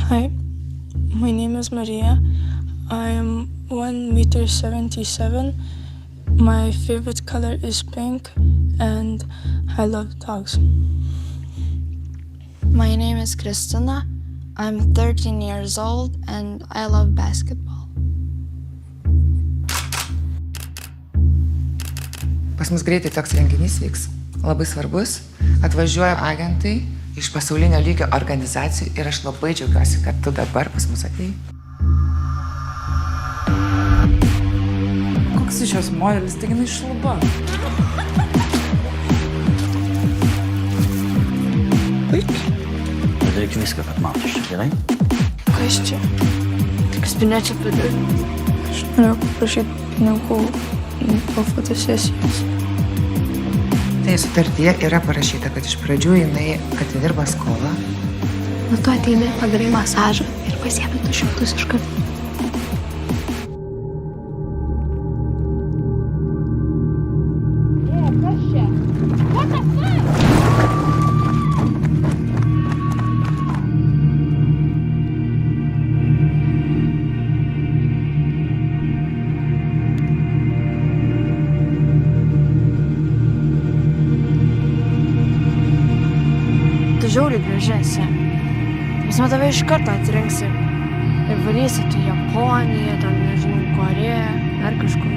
Hi, my name is Maria. I'm 1 meter 77. My favorite color is pink and I love dogs. My name is Kristina. I'm 13 years old and I love basketball. Pas mus greitai toks renginys vyks, labai svarbus. Atvažiuoja agentai iš pasaulinio lygio organizacijų ir aš labai džiaugiuosi, kad tu dabar pas mus atėjai. Koks iš jos modelis, taigi jinai šluba. Padaryk viską, kad matosi, gerai? Kas čia? Tik spinečia padarė. Aš norėjau paprašyti pinigų po fotosesijos. Tai sutartyje yra parašyta, kad iš pradžių jinai atidirba skolą. Nu tu ateini, padarai masažą ir pasiemi 200 iš karto. Tu žiauriai graži esi. Mes tave iš karto atrinksi. Ir varysi tu Japoniją, ten nežinau, Koreją, ar kažkur.